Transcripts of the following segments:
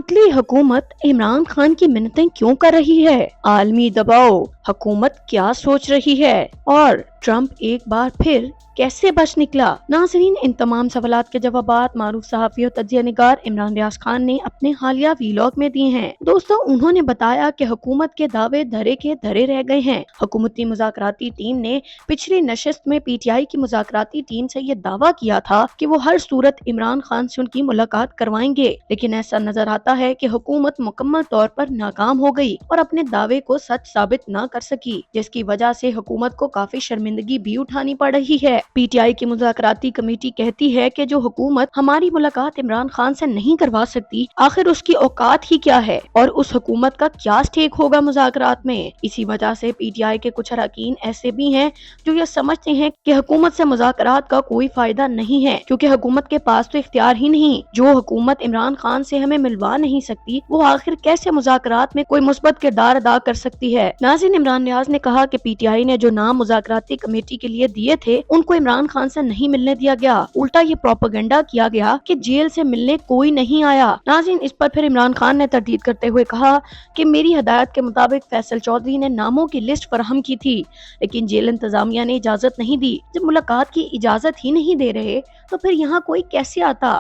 मुतली हुकूमत इमरान खान की मिन्नतें क्यों कर रही है? आलमी दबाव, हुकूमत क्या सोच रही है और ट्रंप एक बार फिर कैसे बच निकला? नाज़रीन, इन तमाम सवालात के जवाबात मारूफ सहाफ़ी और तज्ज़िया निगार इमरान रियाज खान ने अपने हालिया वीलॉग में दिए हैं। दोस्तों, उन्होंने बताया कि हुकूमत के दावे धरे के धरे रह गए हैं। हुकूमती मुज़ाकराती टीम ने पिछली नशिस्त में पीटीआई की मुज़ाकराती टीम से ये दावा किया था कि वो हर सूरत इमरान खान से उनकी मुलाकात करवाएंगे, लेकिन ऐसा नजर आता है कि हुकूमत मुकम्मल तौर पर नाकाम हो गई और अपने दावे को सच साबित न कर सकी, जिसकी वजह से हुकूमत को काफी शर्मिंदगी भी उठानी पड़ रही है। पीटीआई की मुज़ाकराती कमेटी कहती है कि जो हुकूमत हमारी मुलाकात इमरान खान से नहीं करवा सकती, आखिर उसकी औकात ही क्या है और उस हुकूमत का क्या स्टेक होगा मुज़ाकरात में। इसी वजह से पीटीआई के कुछ अरकान ऐसे भी हैं जो ये समझते हैं कि हुकूमत से मुज़ाकरात का कोई फायदा नहीं है, क्योंकि हुकूमत के पास तो इख्तियार ही नहीं। जो हुकूमत इमरान खान से हमें मिलवा नहीं सकती, वो आखिर कैसे मुज़ाकरात में कोई मुस्बत किरदार अदा कर सकती है। नाज़रीन, इमरान रियाज ने कहा कि पीटीआई ने जो नाम मुज़ाकराती कमेटी के लिए दिए थे, उनको इमरान खान से नहीं मिलने दिया गया। उल्टा ये प्रोपेगेंडा किया गया कि जेल से मिलने कोई नहीं आया। नाज़रीन, इस पर फिर इमरान खान ने तरदीद करते हुए कहा कि मेरी हदायत के मुताबिक फैसल चौधरी ने नामों की लिस्ट फराहम की थी, लेकिन जेल इंतजामिया ने इजाजत नहीं दी। जब मुलाकात की इजाजत ही नहीं दे रहे तो फिर यहाँ कोई कैसे आता?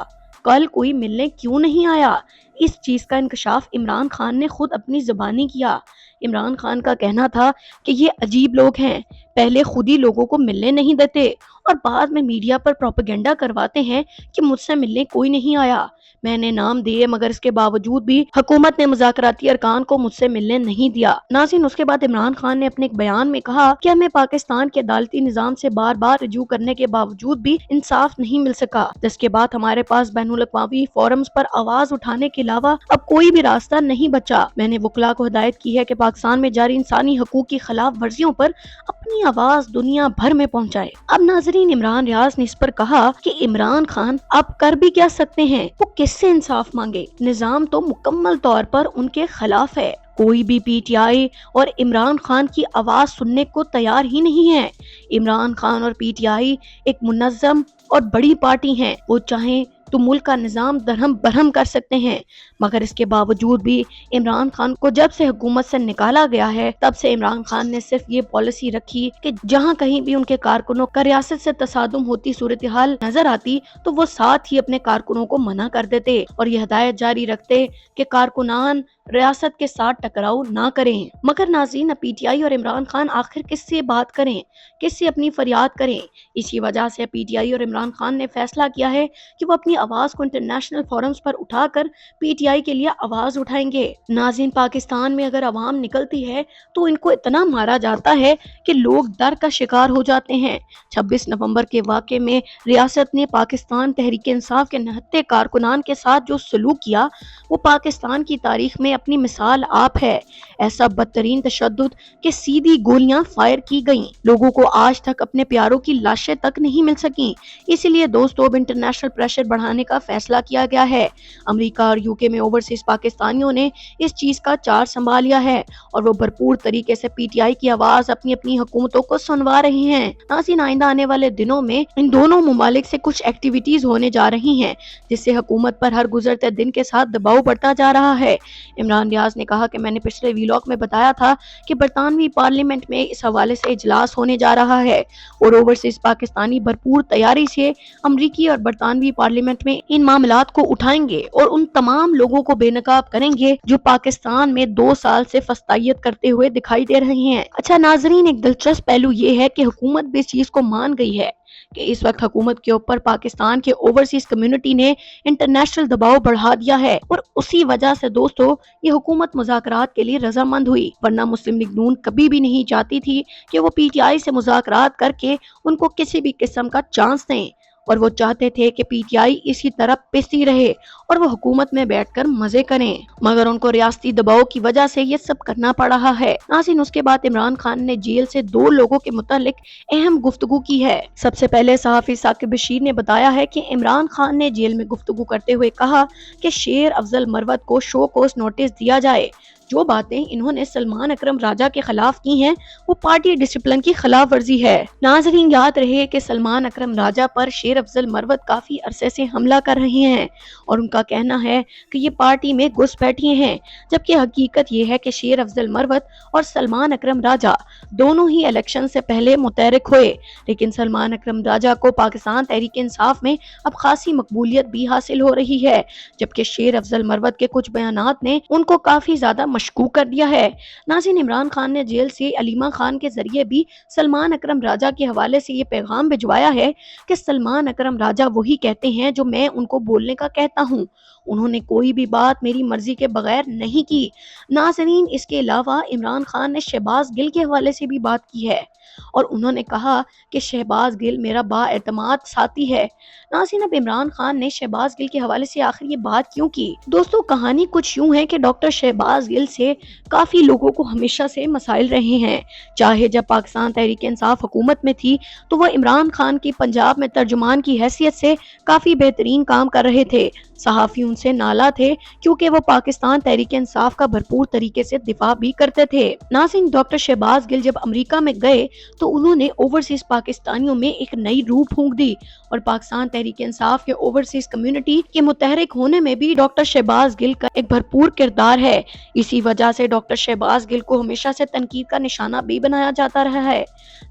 कल कोई मिलने क्यों नहीं आया? इस चीज का इंकशाफ इमरान खान ने खुद अपनी जुबानी किया। इमरान खान का कहना था कि ये अजीब लोग हैं, पहले खुद ही लोगों को मिलने नहीं देते और बाद में मीडिया पर प्रोपेगेंडा करवाते हैं कि मुझसे मिलने कोई नहीं आया। मैंने नाम दिए मगर इसके बावजूद भी हुकूमत ने मुज़ाकराती अरकान को मुझसे मिलने नहीं दिया। नाज़रीन, उसके बाद इमरान खान ने अपने एक बयान में कहा कि हमें पाकिस्तान के अदालती निज़ाम से बार बार रजू करने के बावजूद भी इंसाफ नहीं मिल सका, जिसके बाद हमारे पास बैनुल अक़वामी फोरम्स पर आवाज उठाने के अलावा अब कोई भी रास्ता नहीं बचा। मैंने वकला को हिदायत की है कि पाकिस्तान में जारी इंसानी हकूक की खिलाफ वर्जियों पर अपनी आवाज दुनिया भर में पहुंचाए। अब नाज़रीन, इमरान रियाज ने इस पर कहा कि इमरान खान अब कर भी क्या सकते हैं, वो किससे इंसाफ मांगे? निजाम तो मुकम्मल तौर पर उनके खिलाफ है। कोई भी पीटीआई और इमरान खान की आवाज सुनने को तैयार ही नहीं है। इमरान खान और पीटीआई एक मुनज़्ज़म और बड़ी पार्टी हैं। वो चाहें तो मुल्क का निजाम दरहम बरहम कर सकते हैं, मगर इसके बावजूद भी इमरान खान को जब से हुकूमत से निकाला गया है, तब से इमरान खान ने सिर्फ ये पॉलिसी रखी कि जहां कहीं भी उनके कारकुनों का रियासत से तसादुम होती सूरत हाल नजर आती तो वो साथ ही अपने कारकुनों को मना कर देते और ये हिदायत जारी रखते कि कारकुनान रियासत के साथ टकराव ना करें। मगर नाज़रीन, पीटीआई और इमरान खान आखिर किससे बात करें, किससे अपनी फरियाद करें? इसी वजह से पीटीआई और इमरान खान ने फैसला किया है कि वो अपनी आवाज को इंटरनेशनल फोरम्स पर उठाकर पीटीआई के लिए आवाज उठाएंगे। नाज़रीन, पाकिस्तान में अगर अवाम निकलती है तो इनको इतना मारा जाता है कि लोग डर का शिकार हो जाते हैं। 26 नवंबर के वाक़े में रियासत ने पाकिस्तान तहरीक इंसाफ के निहत्ते कारकुनान के साथ जो सलूक किया, वो पाकिस्तान की तारीख में अपनी मिसाल आप है। ऐसा बदतरीन तशद्दुद कि सीधी गोलियां फायर की गईं, लोगों को आज तक अपने प्यारों की लाशें तक नहीं मिल सकी। इसलिए दोस्तों, अब इंटरनेशनल प्रेशर बढ़ाने का फैसला किया गया है। अमेरिका और यूके में ओवरसीज पाकिस्तानियों ने इस चीज का चार्ज संभाल लिया है और वो भरपूर तरीके से पीटीआई की आवाज अपनी अपनी हुकूमतों को सुनवा रहे हैं। नाज़रीन, आइंदा आने वाले दिनों में इन दोनों मुमालिक से कुछ एक्टिविटीज होने जा रही हैं, जिससे हुकूमत पर हर गुजरते दिन के साथ दबाव बढ़ता जा रहा है। इमरान रियाज ने कहा कि मैंने पिछले वीलॉग में बताया था कि बरतानवी पार्लियामेंट में इस हवाले से इजलास होने जा रहा है और ओवरसीज पाकिस्तानी भरपूर तैयारी से अमरीकी और बरतानवी पार्लियामेंट में इन मामलात को उठाएंगे और उन तमाम लोगों को बेनकाब करेंगे जो पाकिस्तान में 2 साल से फस्तायत करते हुए दिखाई दे रहे हैं। अच्छा नाज़रीन, एक दिलचस्प पहलू ये है कि हुकूमत भी इस चीज को मान गई है कि इस वक्त हुकूमत के ऊपर पाकिस्तान के ओवरसीज कम्युनिटी ने इंटरनेशनल दबाव बढ़ा दिया है और उसी वजह से दोस्तों ये हुकूमत मुज़ाकरात के लिए रजामंद हुई, वरना मुस्लिम लीग नून कभी भी नहीं चाहती थी कि वो पीटीआई से मुज़ाकरात करके उनको किसी भी किस्म का चांस दें और वो चाहते थे कि पीटीआई इसी तरह पिसती रहे और वो हुकूमत में बैठकर मजे करें, मगर उनको रियासती दबाव की वजह से ये सब करना पड़ रहा है। नाज़रीन, उसके बाद इमरान खान ने जेल से 2 लोगों के मुतालिक अहम गुफ्तगू की है। सबसे पहले सहाफ़ी साकिब बशीर ने बताया है कि इमरान खान ने जेल में गुफ्तगू करते हुए कहा कि शेर अफजल मरवत को शो कोस नोटिस दिया जाए, जो बातें इन्होंने सलमान अकरम राजा के खिलाफ की हैं वो पार्टी डिसिप्लिन की खिलाफ वर्जी है। नाजरीन, याद रहे कि सलमान अकरम राजा पर शेर अफजल मरवत काफी अरसे से हमला कर रहे हैं और उनका कहना है कि ये पार्टी में घुस बैठे हैं, जबकि हकीकत ये है कि शेर अफजल मरवत और सलमान अकरम राजा दोनों ही इलेक्शन से पहले मुतहरिक हुए, लेकिन सलमान अकरम राजा को पाकिस्तान तहरीक इंसाफ में अब खासी मकबूलियत भी हासिल हो रही है, जबकि शेर अफजल मरवत के कुछ बयानात ने उनको काफी ज्यादा मशकूक कर दिया है। नाज़रीन, इमरान खान ने जेल से अलीमा खान के जरिए भी सलमान अकरम राजा के हवाले से ये पैगाम भिजवाया है कि सलमान अकरम राजा वही कहते हैं जो मैं उनको बोलने का कहता हूँ, उन्होंने कोई भी बात मेरी मर्जी के बगैर नहीं की। नाज़रीन, इसके अलावा इमरान खान ने शहबाज गिल के हवाले से भी बात की है और उन्होंने कहा कि शहबाज गिल मेरा बाएतमाद साथी है। नाज़रीन, अब इमरान खान ने शहबाज गिल के हवाले से आखिर ये बात क्यों की? दोस्तों, कहानी कुछ यूं है कि डॉक्टर शहबाज गिल से काफी लोगों को हमेशा से मसाइल रहे हैं। चाहे जब पाकिस्तान तहरीक इंसाफ हुकूमत में थी तो वह इमरान खान की पंजाब में तर्जुमान की हैसियत से काफी बेहतरीन काम कर रहे थे। सहाफ़ी उनसे नाला थे क्योंकि वो पाकिस्तान तहरीक इंसाफ का भरपूर तरीके से दिफा भी करते थे। नाज़रीन, डॉक्टर शहबाज गिल जब अमेरिका में गए तो उन्होंने ओवरसीज पाकिस्तानियों में एक नई रूह फूंक दी और पाकिस्तान तहरीक इंसाफ के ओवरसीज कम्युनिटी के मुतहरिक होने में भी डॉक्टर शहबाज गिल का एक भरपूर किरदार है। इसी वजह से डॉक्टर शहबाज गिल को हमेशा से तनकीद का निशाना भी बनाया जाता रहा है।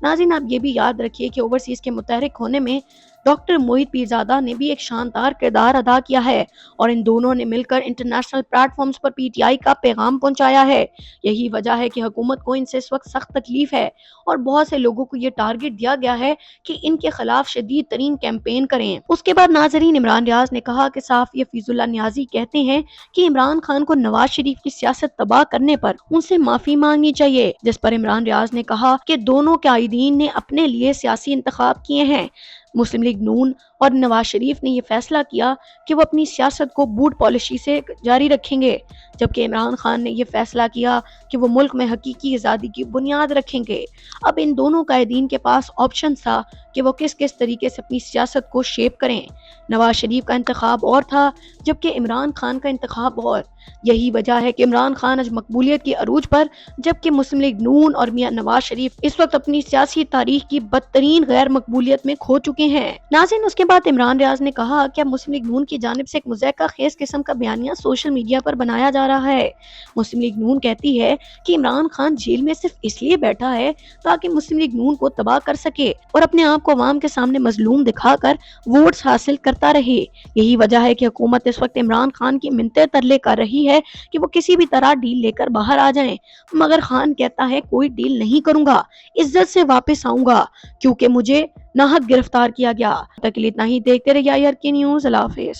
नाज़रीन, आप ये भी याद रखिए कि ओवरसीज के मुतहरिक होने में डॉक्टर मोहित पीरजादा ने भी एक शानदार किरदार अदा किया है और इन दोनों ने मिलकर इंटरनेशनल प्लेटफॉर्म्स पर पीटीआई का पैगाम पहुंचाया है। यही वजह है कि हुकूमत को इनसे इस वक्त सख्त तकलीफ है और बहुत से लोगों को ये टारगेट दिया गया है कि इनके खिलाफ शदीद तरीन कैंपेन करें। उसके बाद नाजरीन, इमरान रियाज ने कहा कि सहाफ़ी हफीजुल्लाह नियाजी कहते हैं कि इमरान खान को नवाज शरीफ की सियासत तबाह करने पर उनसे माफी मांगनी चाहिए, जिस पर इमरान रियाज ने कहा कि दोनों कायदीन ने अपने लिए सियासी इंतखाब किए हैं। मुस्लिम लीग नून और नवाज शरीफ ने यह फैसला किया कि वो अपनी सियासत को बूट पॉलिसी से जारी रखेंगे, जबकि इमरान खान ने यह फैसला किया कि वो मुल्क में हकीकी आज़ादी की बुनियाद रखेंगे। अब इन दोनों कायदीन के पास ऑप्शन था कि वो किस किस तरीके से अपनी सियासत को शेप करें। नवाज शरीफ का इंतखाब और था जबकि इमरान खान का इंतखाब और। यही वजह है कि इमरान खान आज मकबूलियत की अरूज पर, जबकि मुस्लिम लीग नून और मियां नवाज शरीफ इस वक्त अपनी सियासी तारीख की बदतरीन गैर मकबूलियत में खो चुके हैं। नाज़रीन, उसके बाद इमरान रियाज ने कहा कि मुस्लिम लीग नून की जानिब से एक मुज़ैका खेज किस्म का बयानिया सोशल मीडिया पर बनाया जा रहा है। मुस्लिम लीग नून कहती है कि इमरान खान जेल में सिर्फ इसलिए बैठा है ताकि मुस्लिम लीग नून को तबाह कर सके और अपने आप को अवाम के सामने मजलूम दिखाकर वोट्स हासिल करता रहे। यही वजह है कि हुकूमत इस वक्त इमरान खान की मिन्नतें तरले कर रही है कि वो किसी भी तरह डील लेकर बाहर आ जाएं, मगर खान कहता है कोई डील नहीं करूंगा, इज्जत से वापस आऊंगा क्योंकि मुझे नाहक गिरफ्तार किया गया। तक इतना ही, देखते रहिए IRK न्यूज़। अल्लाह हाफिज़।